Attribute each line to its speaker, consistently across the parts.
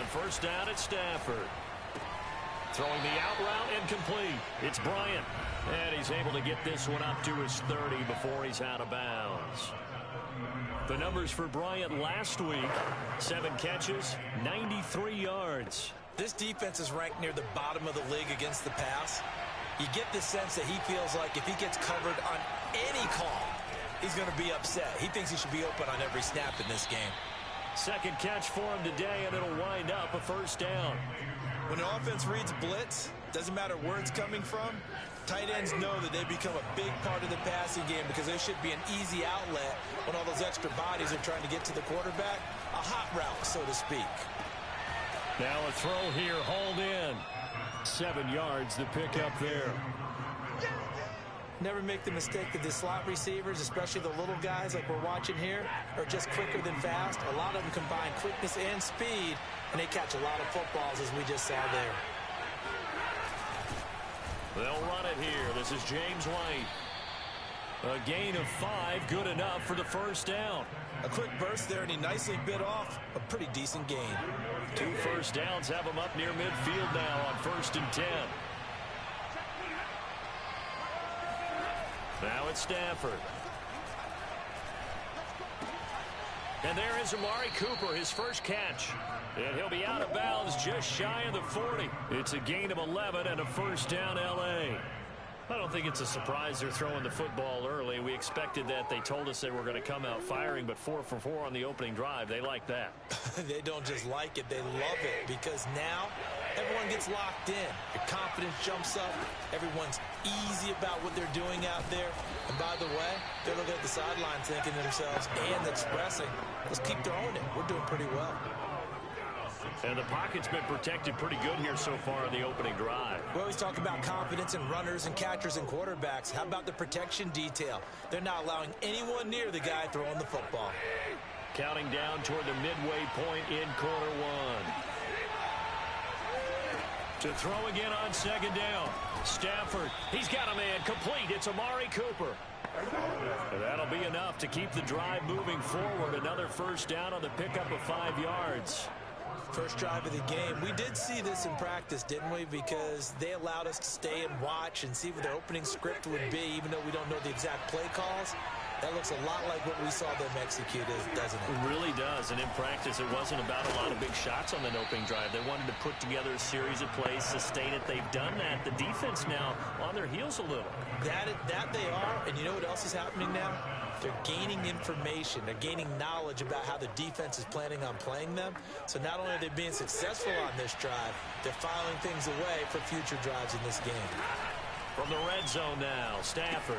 Speaker 1: first down at Stafford. Throwing the out route incomplete. It's Bryant. And he's able to get this one up to his 30 before he's out of bounds. The numbers for Bryant last week: 7 catches, 93 yards.
Speaker 2: This defense is ranked near the bottom of the league against the pass. You get the sense that he feels like if he gets covered on any call, he's going to be upset. He thinks he should be open on every snap in this game.
Speaker 1: Second catch for him today, and it'll wind up a first down.
Speaker 2: When an offense reads blitz, doesn't matter where it's coming from, tight ends know that they become a big part of the passing game because there should be an easy outlet when all those extra bodies are trying to get to the quarterback. A hot route, so to speak.
Speaker 1: Now a throw here, hauled in. 7 yards to pick up there.
Speaker 2: Never make the mistake that the slot receivers, especially the little guys like we're watching here, are just quicker than fast. A lot of them combine quickness and speed, and they catch a lot of footballs, as we just saw there.
Speaker 1: They'll run it here. This is James White. A gain of 5, good enough for the first down.
Speaker 2: A quick burst there, and he nicely bit off a pretty decent gain.
Speaker 1: 2 first downs have him up near midfield now on 1st and 10. Now it's Stafford. And there is Amari Cooper, his first catch. And he'll be out of bounds just shy of the 40. It's a gain of 11 and a first down L.A. I don't think it's a surprise they're throwing the football early. We expected that. They told us they were going to come out firing, but 4 for 4 on the opening drive. They like that.
Speaker 2: They don't just like it, they love it, because now everyone gets locked in. Your confidence jumps up. Everyone's easy about what they're doing out there. And by the way, they're looking at the sideline thinking to themselves and expressing, let's keep throwing it. We're doing pretty well.
Speaker 1: And the pocket's been protected pretty good here so far in the opening drive.
Speaker 2: We always talk about confidence in runners and catchers and quarterbacks. How about the protection detail? They're not allowing anyone near the guy throwing the football.
Speaker 1: Counting down toward the midway point in quarter 1. To throw again on 2nd down. Stafford, he's got a man complete. It's Amari Cooper. And that'll be enough to keep the drive moving forward. Another first down on the pickup of 5 yards.
Speaker 2: First drive of the game. We did see this in practice, didn't we? Because they allowed us to stay and watch and see what their opening script would be, even though we don't know the exact play calls. That looks a lot like what we saw them execute, doesn't it?
Speaker 1: It really does. And in practice, it wasn't about a lot of big shots on that opening drive. They wanted to put together a series of plays, sustain it. They've done that. The defense now on their heels a little.
Speaker 2: That they are. And you know what else is happening now? They're gaining information. They're gaining knowledge about how the defense is planning on playing them. So not only are they being successful on this drive, they're filing things away for future drives in this game.
Speaker 1: From the red zone now, Stafford.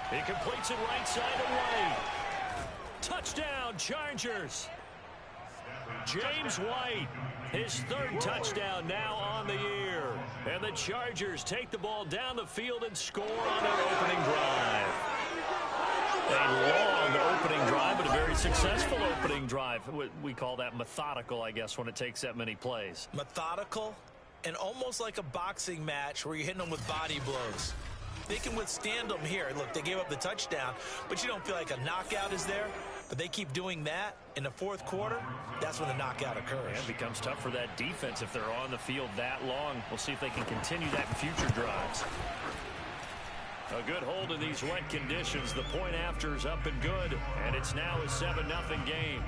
Speaker 1: He completes it right side away. Touchdown, Chargers. James White, his 3rd touchdown now on the year. And the Chargers take the ball down the field and score on their opening drive. A long opening drive, but a very successful opening drive. We call that methodical, I guess, when it takes that many plays.
Speaker 2: Methodical and almost like a boxing match where you're hitting them with body blows. They can withstand them here. Look, they gave up the touchdown, but you don't feel like a knockout is there. But they keep doing that in the 4th quarter. That's when the knockout occurs.
Speaker 1: And it becomes tough for that defense if they're on the field that long. We'll see if they can continue that in future drives. A good hold in these wet conditions. The point after is up and good, and it's now a 7-0 game.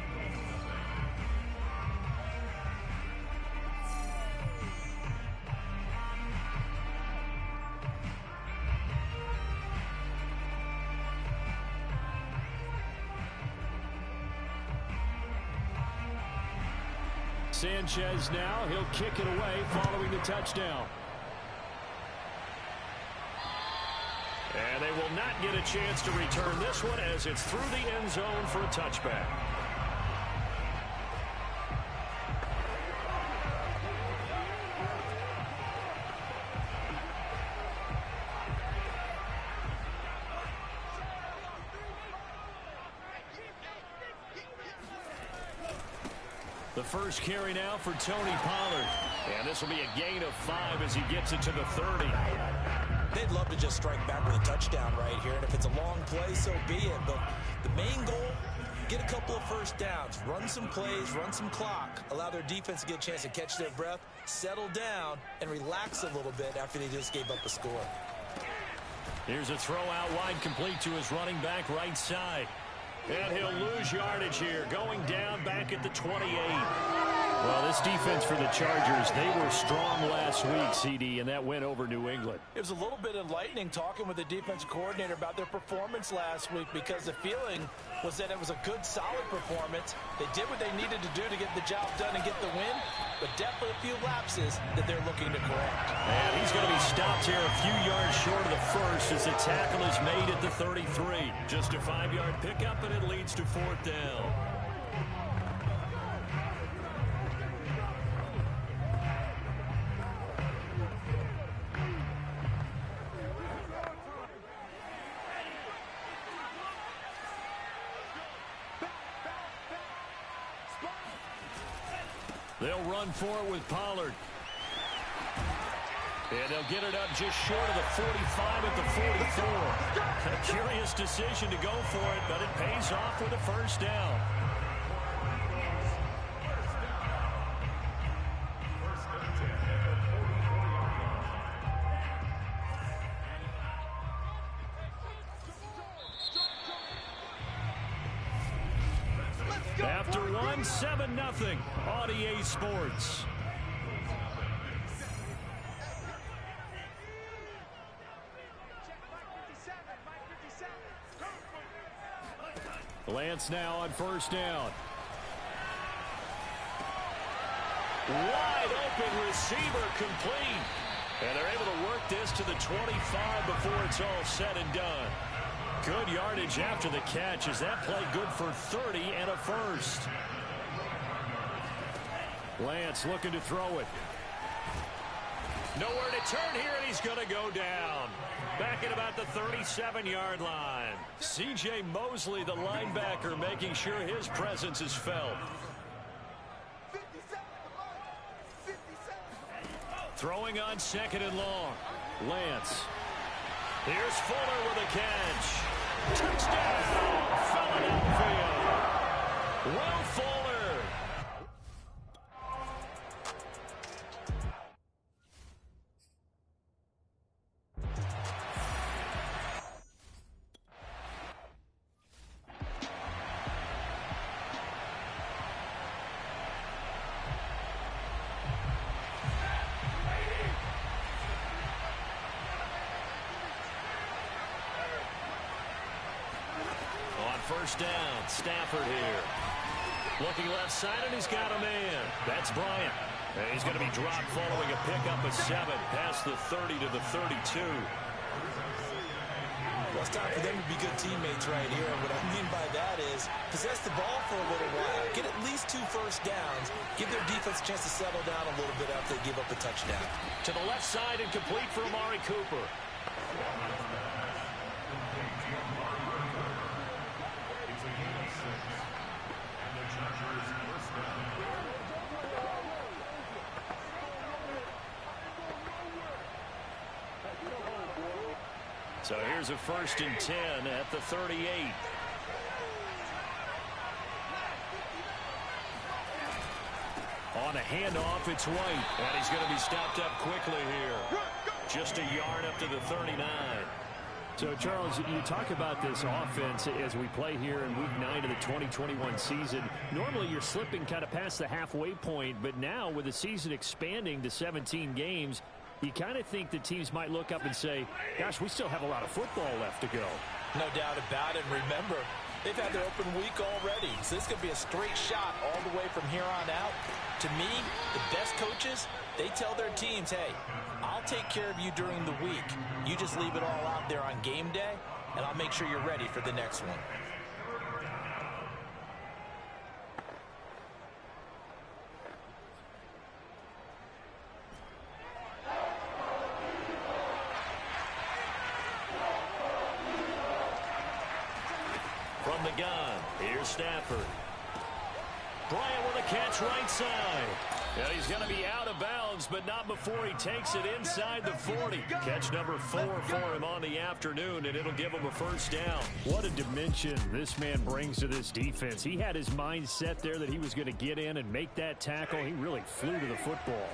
Speaker 1: Sanchez now, he'll kick it away following the touchdown. And they will not get a chance to return this one as it's through the end zone for a touchback. The first carry now for Tony Pollard. And this will be a gain of 5 as he gets it to the 30.
Speaker 2: They'd love to just strike back with a touchdown right here. And if it's a long play, so be it. But the main goal, get a couple of first downs, run some plays, run some clock, allow their defense to get a chance to catch their breath, settle down, and relax a little bit after they just gave up a score.
Speaker 1: Here's a throw out wide, complete to his running back right side. And he'll lose yardage here, going down back at the 28. Well, this defense for the Chargers, they were strong last week, CD, and that went over New England.
Speaker 2: It was a little bit enlightening talking with the defense coordinator about their performance last week, because the feeling was that it was a good, solid performance. They did what they needed to do to get the job done and get the win, but definitely a few lapses that they're looking to correct.
Speaker 1: And he's going to be stopped here a few yards short of the first as the tackle is made at the 33. Just a 5-yard pickup, and it leads to 4th down. They'll run for it with Pollard. And they'll get it up just short of the 45 at the 44. A curious decision to go for it, but it pays off with a first down. After one, 7-0, RDA Sports. Lance now on first down. Wide open receiver, complete. And they're able to work this to the 25 before it's all said and done. Good yardage after the catch as that play good for 30 and a first. Lance looking to throw it. Nowhere to turn here, and he's going to go down. Back at about the 37-yard line. C.J. Mosley, the linebacker, making sure his presence is felt. Throwing on 2nd and long. Lance. Here's Fuller with a catch. Touchdown, Philadelphia. Will Fuller. First down, Stafford here. Looking left side, and he's got a man. That's Bryant. And he's going to be dropped following a pickup of 7 past the 30 to the 32.
Speaker 2: Well, it's time for them to be good teammates right here. And what I mean by that is possess the ball for a little while. Get at least 2 first downs. Give their defense a chance to settle down a little bit after they give up a touchdown.
Speaker 1: To the left side and complete for Amari Cooper. So here's a 1st and 10 at the 38. On a handoff, it's White. And he's going to be stopped up quickly here. Just a yard up to the 39.
Speaker 3: So, Charles, you talk about this offense as we play here in Week 9 of the 2021 season. Normally, you're slipping kind of past the halfway point, but now with the season expanding to 17 games, you kind of think the teams might look up and say, gosh, we still have a lot of football left to go.
Speaker 2: No doubt about it. Remember, they've had their open week already, so this could be a straight shot all the way from here on out. To me, the best coaches, they tell their teams, hey, I'll take care of you during the week. You just leave it all out there on game day, and I'll make sure you're ready for the next one.
Speaker 1: From the gun, here's Stafford. Bryant with a catch right side. And he's going to be out of bounds, but not before he takes it inside the 40. Catch number 4 for him on the afternoon, and it'll give him a first down.
Speaker 3: What a dimension this man brings to this defense. He had his mind set there that he was going to get in and make that tackle. He really flew to the football.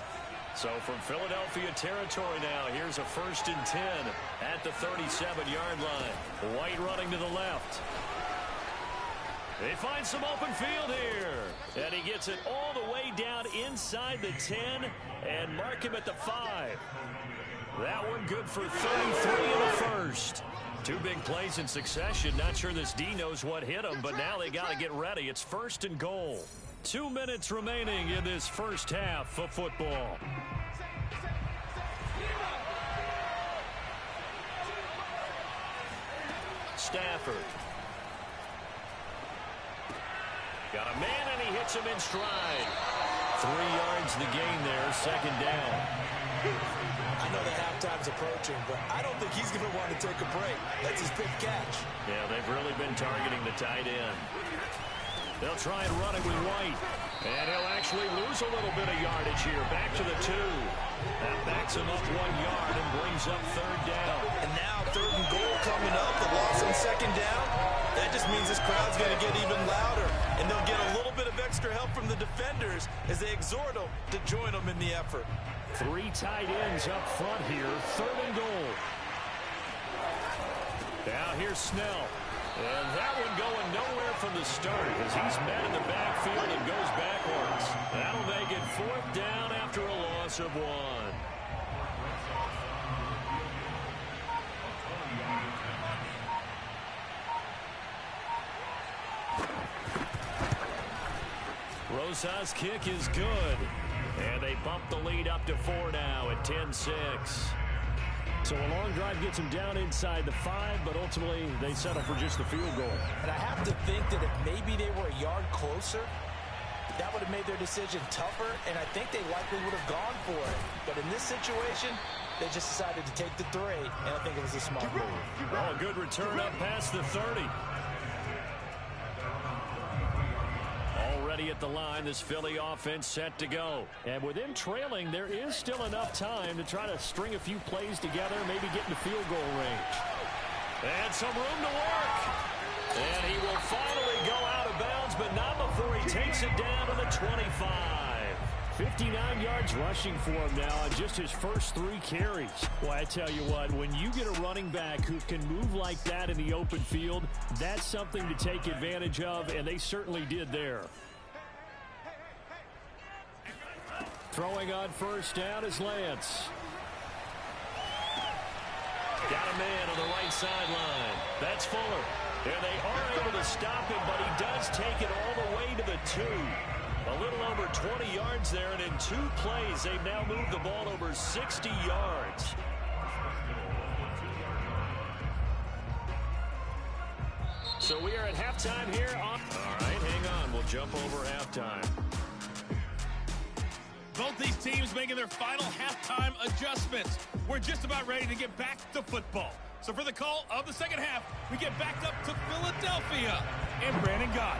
Speaker 1: So from Philadelphia territory now, here's a 1st and 10 at the 37-yard line. White running to the left. They find some open field here. And he gets it all the way down inside the 10 and mark him at the 5. That one good for 33 in the first. 2 big plays in succession. Not sure this D knows what hit him, but now they got to get ready. It's 1st and goal. 2 minutes remaining in this first half of football. Stafford. Got a man, and he hits him in stride. 3 yards the gain there, 2nd down.
Speaker 2: I know the halftime's approaching, but I don't think he's going to want to take a break. That's his big catch.
Speaker 1: Yeah, they've really been targeting the tight end. They'll try and run it with White. And he'll actually lose a little bit of yardage here. Back to the 2. That backs him up 1 yard and brings up 3rd down.
Speaker 2: And now 3rd and goal coming up. The loss on 2nd down. That just means this crowd's going to get even louder. And they'll get a little bit of extra help from the defenders as they exhort them to join them in the effort.
Speaker 3: 3 tight ends up front here. 3rd and goal.
Speaker 1: Now here's Snell. And that one going nowhere from the start as he's met in the backfield and goes backwards. That'll make it 4th down after a loss of 1. Rosa's kick is good. And they bump the lead up to 4 now at 10-6.
Speaker 3: So a long drive gets them down inside the 5, but ultimately they settle for just the field goal.
Speaker 2: And I have to think that if maybe they were a yard closer, that would have made their decision tougher, and I think they likely would have gone for it. But in this situation, they just decided to take the 3, and I think it was a smart move.
Speaker 1: Oh, a good return up past the 30. Already at the line, this Philly offense set to go.
Speaker 3: And with them trailing, there is still enough time to try to string a few plays together, maybe get into field goal range.
Speaker 1: And some room to work. And he will finally go out of bounds, but not before he takes it down to the 25.
Speaker 3: 59 yards rushing for him now on just his first 3 carries. Well, I tell you what, when you get a running back who can move like that in the open field, that's something to take advantage of, and they certainly did there. Throwing on first down is Lance.
Speaker 1: Got a man on the right sideline. That's Fuller. And they are able to stop him, but he does take it all the way to the 2. A little over 20 yards there, and in 2 plays, they've now moved the ball over 60 yards. So we are at halftime here. All right, hang on. We'll jump over halftime.
Speaker 4: Both these teams making their final halftime adjustments. We're just about ready to get back to football. So for the call of the second half, we get back up to Philadelphia and Brandon Gott.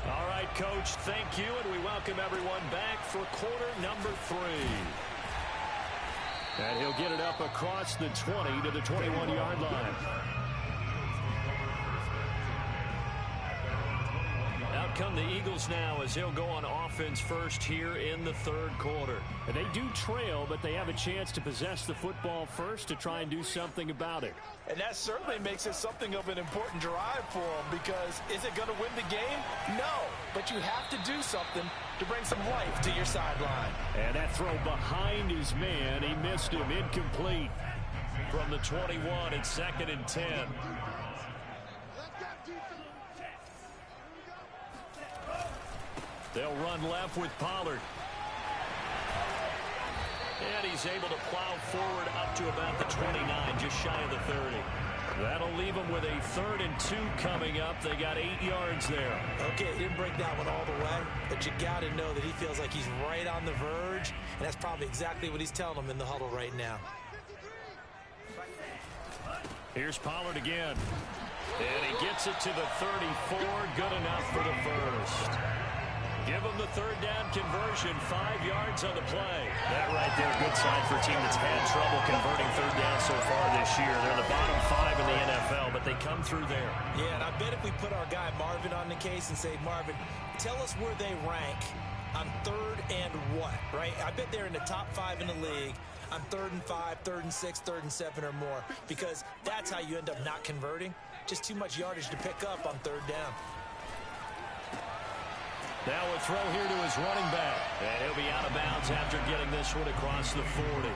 Speaker 1: All right, Coach, thank you, and we welcome everyone back for quarter number 3.
Speaker 3: And he'll get it up across the 20 to the 21-yard line.
Speaker 1: Out come the Eagles now as he'll go on offense first here in the 3rd quarter.
Speaker 3: And they do trail, but they have a chance to possess the football first to try and do something about it.
Speaker 2: And that certainly makes it something of an important drive for them, because is it going to win the game? No, but you have to do something to bring some life to your sideline.
Speaker 3: And that throw behind his man, he missed him, incomplete.
Speaker 1: From the 21, it's 2nd and 10. They'll run left with Pollard. And he's able to plow forward up to about the 29, just shy of the 30. That'll leave them with a 3rd and 2 coming up. They got 8 yards there.
Speaker 2: Okay, he didn't break that one all the way, but you got to know that he feels like he's right on the verge, and that's probably exactly what he's telling them in the huddle right now.
Speaker 1: Here's Pollard again. And he gets it to the 34. Good enough for the first. Give them the third down conversion, 5 yards on the play.
Speaker 3: That right there, good sign for a team that's had trouble converting third down so far this year. They're the bottom 5 in the NFL, but they come through there.
Speaker 2: Yeah, and I bet if we put our guy Marvin on the case and say, Marvin, tell us where they rank on third and what, right? I bet they're in the top 5 in the league on 3rd and 5, 3rd and 6, 3rd and 7 or more, because that's how you end up not converting. Just too much yardage to pick up on third down.
Speaker 1: Now a throw here to his running back. And he'll be out of bounds after getting this one across the 40.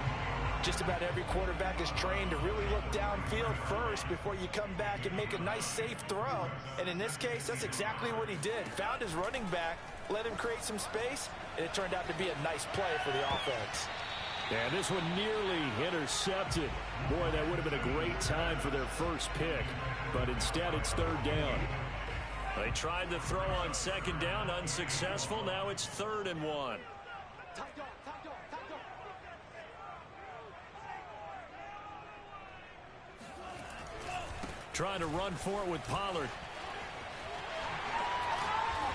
Speaker 2: Just about every quarterback is trained to really look downfield first before you come back and make a nice, safe throw. And in this case, that's exactly what he did. Found his running back, let him create some space, and it turned out to be a nice play for the offense.
Speaker 3: And this one nearly intercepted. Boy, that would have been a great time for their first pick. But instead, it's third down.
Speaker 1: They tried the throw on second down, unsuccessful. Now it's 3rd and 1. Trying to run for it with Pollard.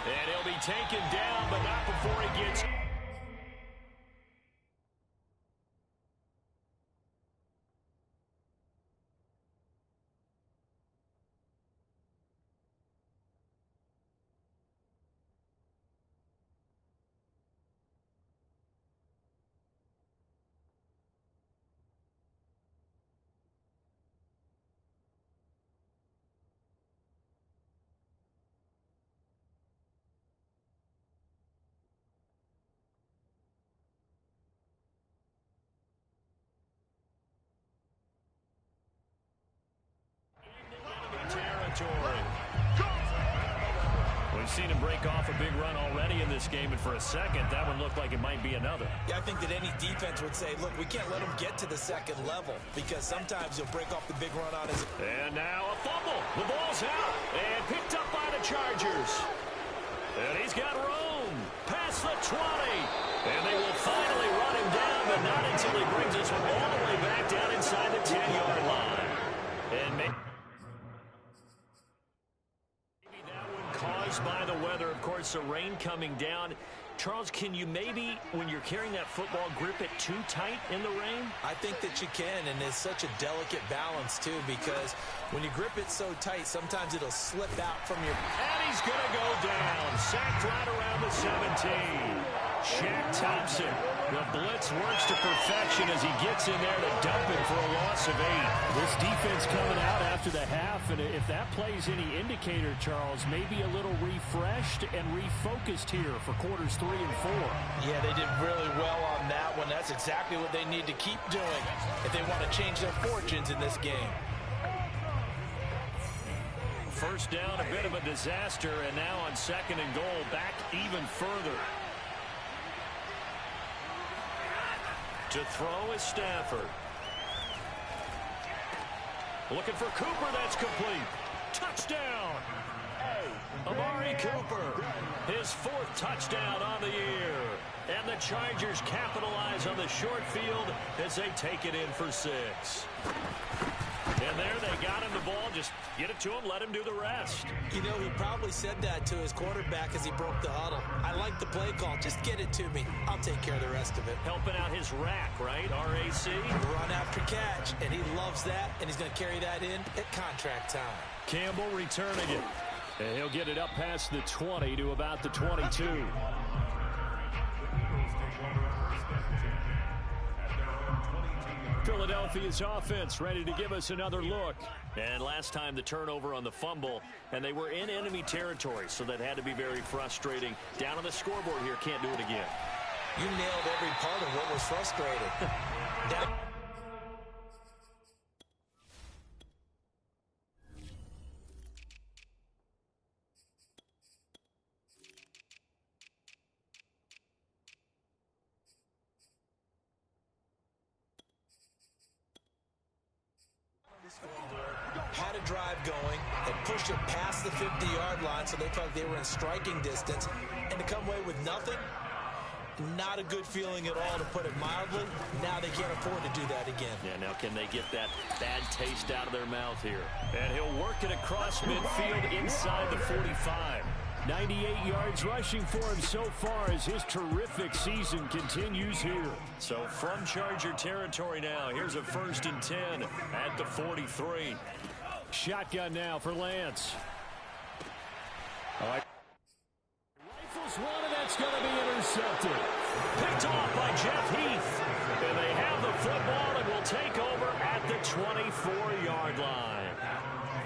Speaker 1: And he'll be taken down, but not before he gets... We've seen him break off a big run already in this game, and for a second, that one looked like it might be another.
Speaker 2: Yeah, I think that any defense would say, look, we can't let him get to the second level, because sometimes he'll break off the big run on his...
Speaker 1: And now a fumble. The ball's out, and picked up by the Chargers. And he's got room past the 20. And they will finally run him down, but not until he brings this one all the way back down inside the 10-yard line. And maybe that one caused by the weather, of course, the rain coming down. Charles, can you maybe, when you're carrying that football, grip it too tight in the rain?
Speaker 2: I think that you can, and it's such a delicate balance, too, because when you grip it so tight, sometimes it'll slip out from your...
Speaker 1: And he's going to go down. Sacked right around the 17. Shaq Thompson. The blitz works to perfection as he gets in there to dump him for a loss of 8.
Speaker 3: This defense coming out after the half, and if that plays any indicator, Charles, maybe a little refreshed and refocused here for quarters 3 and 4.
Speaker 2: Yeah, they did really well on that one. That's exactly what they need to keep doing if they want to change their fortunes in this game.
Speaker 1: First down, a bit of a disaster, and now on 2nd and goal, back even further. To throw is Stafford. Looking for Cooper, that's complete. Touchdown! Amari Cooper, his 4th touchdown on the year. And the Chargers capitalize on the short field as they take it in for 6. And there they got him the ball. Just get it to him, let him do the rest.
Speaker 2: You know, he probably said that to his quarterback as he broke the huddle. I like the play call. Just get it to me. I'll take care of the rest of it.
Speaker 1: Helping out his rack, right? RAC.
Speaker 2: Run after catch, and he loves that, and he's going to carry that in at contract time.
Speaker 1: Campbell returning it.
Speaker 3: And he'll get it up past the 20 to about the 22. Philadelphia's offense ready to give us another look.
Speaker 1: And last time the turnover on the fumble, and they were in enemy territory, so that had to be very frustrating. Down on the scoreboard here, can't do it again.
Speaker 2: You nailed every part of what was frustrating. Down. Had a drive going and pushed it past the 50-yard line, so they felt they were in striking distance, and to come away with nothing, not a good feeling at all, to put it mildly. Now they can't afford to do that again.
Speaker 1: Yeah, now can they get that bad taste out of their mouth here? And he'll work it across midfield inside the 45.
Speaker 3: 98 yards rushing for him so far as his terrific season continues here.
Speaker 1: So from Charger territory now, here's a 1st and 10 at the 43.
Speaker 3: Shotgun now for Lance. Rifles one, and that's going to be intercepted.
Speaker 1: Picked off by Jeff Heath. And they have the football and will take over at the 24-yard line.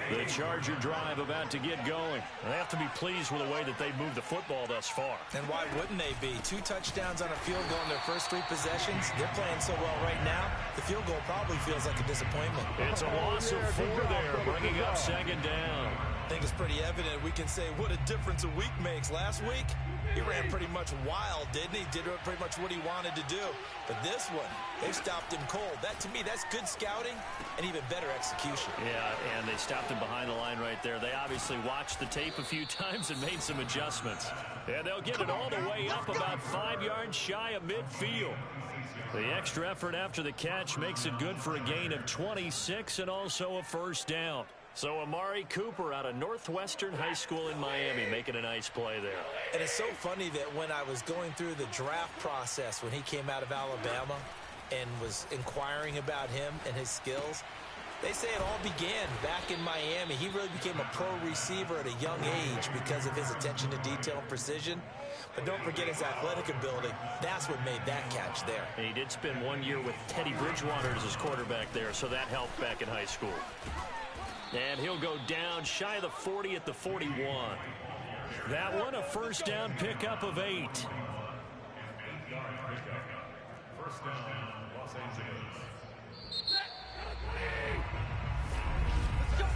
Speaker 1: The Charger drive about to get going. They have to be pleased with the way that they've moved the football thus far.
Speaker 2: And why wouldn't they be? 2 touchdowns on a field goal in their first 3 possessions. They're playing so well right now, the field goal probably feels like a disappointment.
Speaker 1: It's a loss of 4 there, bringing up 2nd down.
Speaker 2: I think it's pretty evident. We can say what a difference a week makes. Last week, he ran pretty much wild, didn't he? Did pretty much what he wanted to do. But this one, they stopped him cold. That, to me, that's good scouting and even better execution.
Speaker 1: Yeah, and they stopped him behind the line right there. They obviously watched the tape a few times and made some adjustments. And they'll get it all the way up about 5 yards shy of midfield. The extra effort after the catch makes it good for a gain of 26 and also a 1st down. So Amari Cooper out of Northwestern High School in Miami making a nice play there.
Speaker 2: And it's so funny that when I was going through the draft process when he came out of Alabama and was inquiring about him and his skills, they say it all began back in Miami. He really became a pro receiver at a young age because of his attention to detail and precision. But don't forget his athletic ability. That's what made that catch there.
Speaker 1: And he did spend 1 year with Teddy Bridgewater as his quarterback there, so that helped back in high school. And he'll go down shy of the 40 at the 41. That one a 1st down pickup of 8.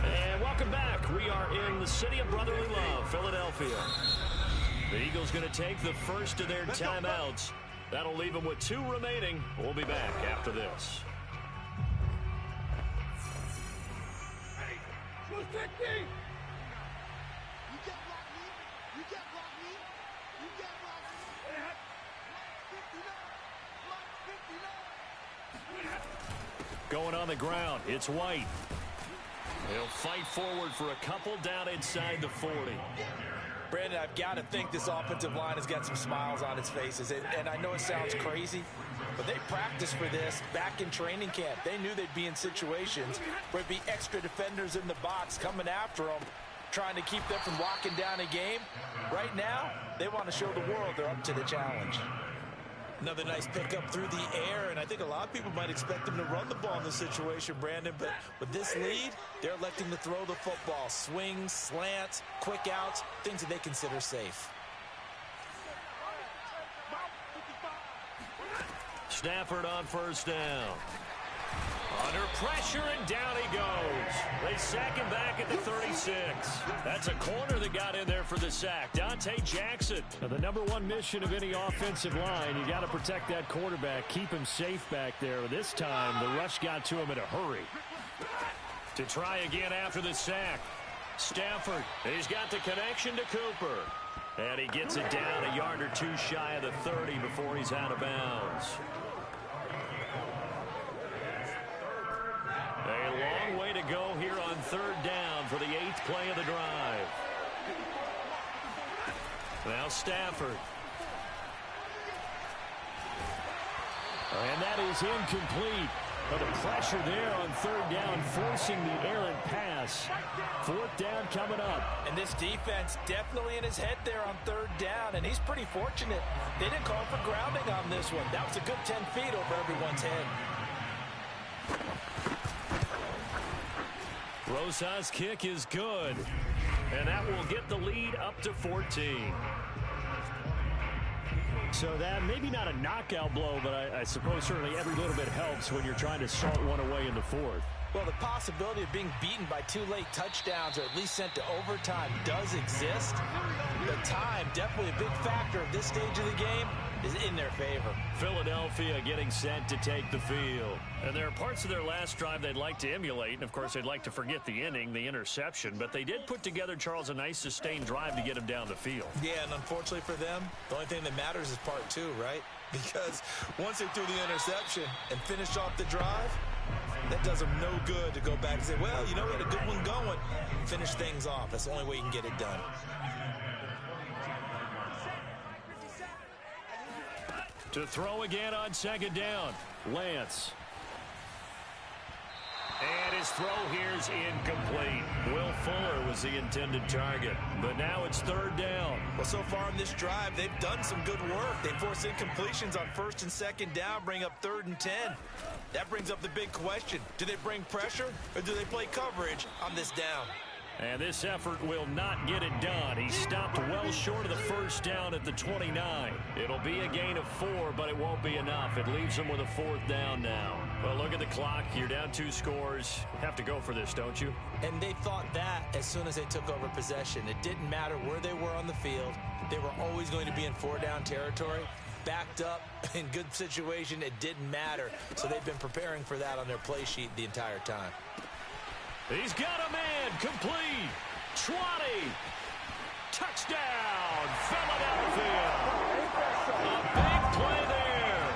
Speaker 1: And welcome back. We are in the city of brotherly love, Philadelphia. The Eagles going to take the first of their timeouts. That'll leave them with 2 remaining. We'll be back after this. Going on the ground, it's White. He'll fight forward for a couple down inside the 40.
Speaker 2: Brandon, I've got to think this offensive line has got some smiles on its faces. And I know it sounds crazy, but they practiced for this back in training camp. They knew they'd be in situations where there'd be extra defenders in the box coming after them, trying to keep them from locking down a game. Right now, they want to show the world they're up to the challenge. Another nice pickup through the air, and I think a lot of people might expect them to run the ball in this situation, Brandon, but with this lead, they're electing to throw the football. Swings, slants, quick outs, things that they consider safe.
Speaker 1: Stafford on 1st down. Under pressure, and down he goes. They sack him back at the 36. That's a corner that got in there for the sack. Dante Jackson.
Speaker 3: Now, the #1 mission of any offensive line, you got to protect that quarterback, keep him safe back there. This time, the rush got to him in a hurry.
Speaker 1: To try again after the sack. Stafford, he's got the connection to Cooper. And he gets it down a yard or 2 shy of the 30 before he's out of bounds. A long way to go here on 3rd down for the 8th play of the drive. Now Stafford.
Speaker 3: And that is incomplete. But the pressure there on 3rd down, forcing the errant pass. 4th down coming up.
Speaker 2: And this defense definitely in his head there on 3rd down, and he's pretty fortunate. They didn't call for grounding on this one. That was a good 10 feet over everyone's head.
Speaker 1: Rosas' kick is good, and that will get the lead up to 14.
Speaker 3: So that maybe not a knockout blow, but I suppose certainly every little bit helps when you're trying to salt one away in the 4th.
Speaker 2: Well, the possibility of being beaten by 2 late touchdowns or at least sent to overtime does exist. The time, definitely a big factor at this stage of the game, is in their favor.
Speaker 1: Philadelphia getting set to take the field. And there are parts of their last drive they'd like to emulate, and of course they'd like to forget the inning, the interception, but they did put together, Charles, a nice sustained drive to get him down the field.
Speaker 2: Yeah, and unfortunately for them, the only thing that matters is part 2, right? Because once they threw the interception and finished off the drive, that does them no good to go back and say, well, you know, we had a good one going. Finish things off. That's the only way you can get it done.
Speaker 3: To throw again on second down, Lance. And his throw here is incomplete. Will Fuller was the intended target, but now it's third down.
Speaker 2: Well, so far in this drive, they've done some good work. They force incompletions on first and second down, bring up 3rd and 10. That brings up the big question. Do they bring pressure or do they play coverage on this down?
Speaker 3: And this effort will not get it done. He stopped well short of the first down at the 29. It'll be a gain of 4, but it won't be enough. It leaves them with a 4th down now. Well, look at the clock. You're down 2 scores. Have to go for this, don't you?
Speaker 2: And they thought that as soon as they took over possession. It didn't matter where they were on the field. They were always going to be in 4-down territory. Backed up, in good situation, it didn't matter. So they've been preparing for that on their play sheet the entire time.
Speaker 3: He's got a man, complete. 20. Touchdown, Philadelphia. A big play there.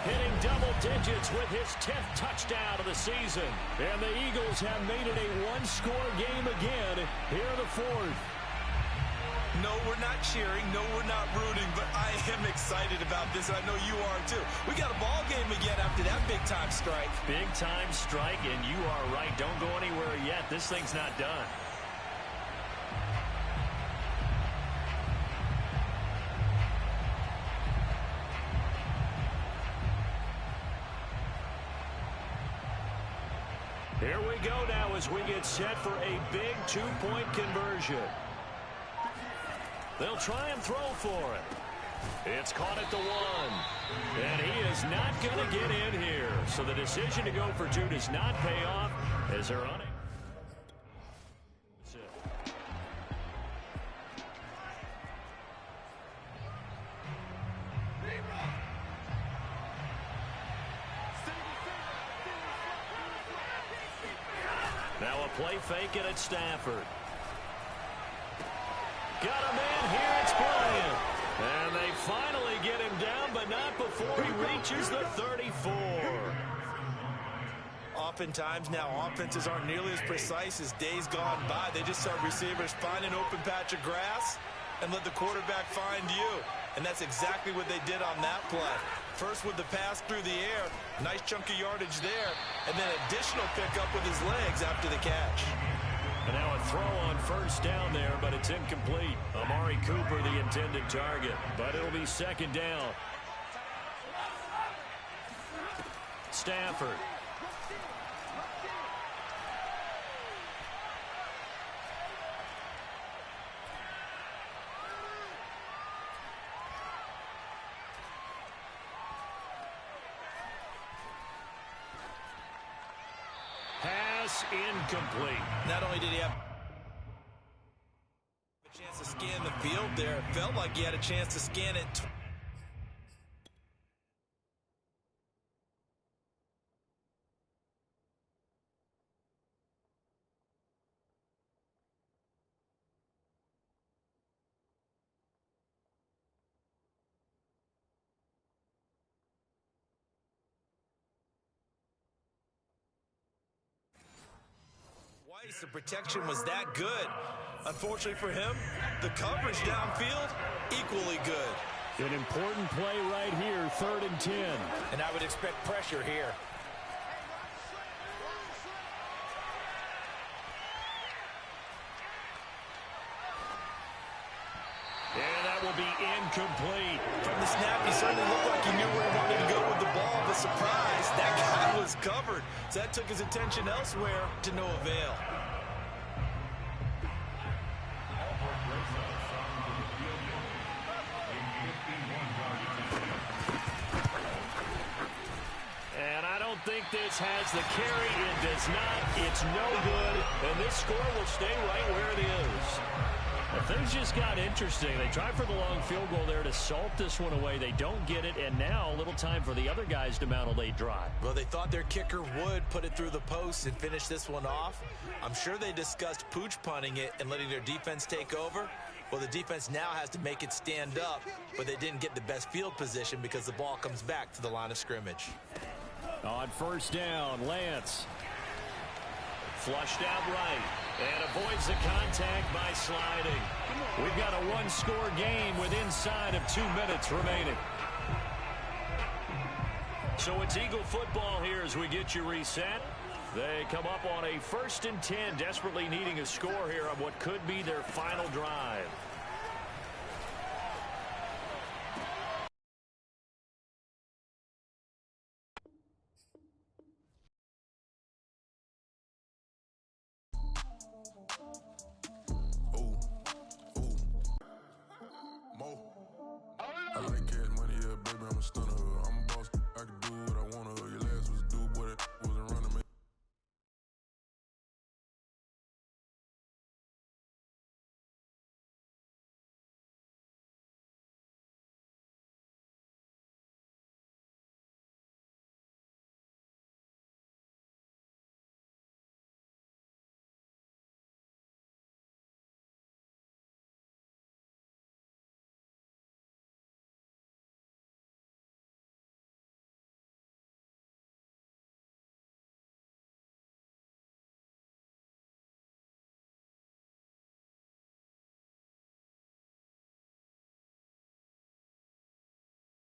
Speaker 3: Hitting double digits with his 10th touchdown of the season. And the Eagles have made it a 1-score game again here in the 4th.
Speaker 2: No, we're not cheering. No, we're not rooting. But I am excited about this, and I know you are too. We got a ball game again after that big-time strike.
Speaker 3: Big-time strike, and you are right. Don't go anywhere yet. This thing's not done. Here we go now as we get set for a big 2-point conversion. They'll try and throw for it. It's caught at the 1. And he is not going to get in here. So the decision to go for 2 does not pay off as they're on it. Now a play fake it at Stafford. Got a man here, it's Bryant. And they finally get him down, but not before he reaches the 34.
Speaker 2: Oftentimes now, offenses aren't nearly as precise as days gone by. They just have receivers find an open patch of grass and let the quarterback find you. And that's exactly what they did on that play. First with the pass through the air, nice chunk of yardage there, and then additional pickup with his legs after the catch.
Speaker 3: And now a throw on first down there, but it's incomplete. Amari Cooper, the intended target, but it'll be second down. Stafford. Pass incomplete.
Speaker 2: Not only did he have a chance to scan the field there, it felt like he had a chance to scan it. The protection was that good. Unfortunately for him, the coverage downfield, equally good.
Speaker 3: An important play right here, 3rd and 10.
Speaker 2: And I would expect pressure here.
Speaker 3: And that will be incomplete.
Speaker 2: From the snap, he certainly looked like he knew where he wanted to go with the ball, but surprise, that guy was covered. So that took his attention elsewhere to no avail.
Speaker 3: don't think this has the carry. It does not. It's no good. And this score will stay right where it is. Things just got interesting. They tried for the long field goal there to salt this one away. They don't get it, and now a little time for the other guys to mount a late drive.
Speaker 2: Well, they thought their kicker would put it through the post and finish this one off. I'm sure they discussed pooch punting it and letting their defense take over. Well, the defense now has to make it stand up, but they didn't get the best field position because the ball comes back to the line of scrimmage.
Speaker 3: On first down, Lance. Flushed out right and avoids the contact by sliding. We've got a one-score game with inside of 2 minutes remaining.
Speaker 1: So it's Eagle football here as we get you reset. They come up on a 1st and 10, desperately needing a score here on what could be their final drive.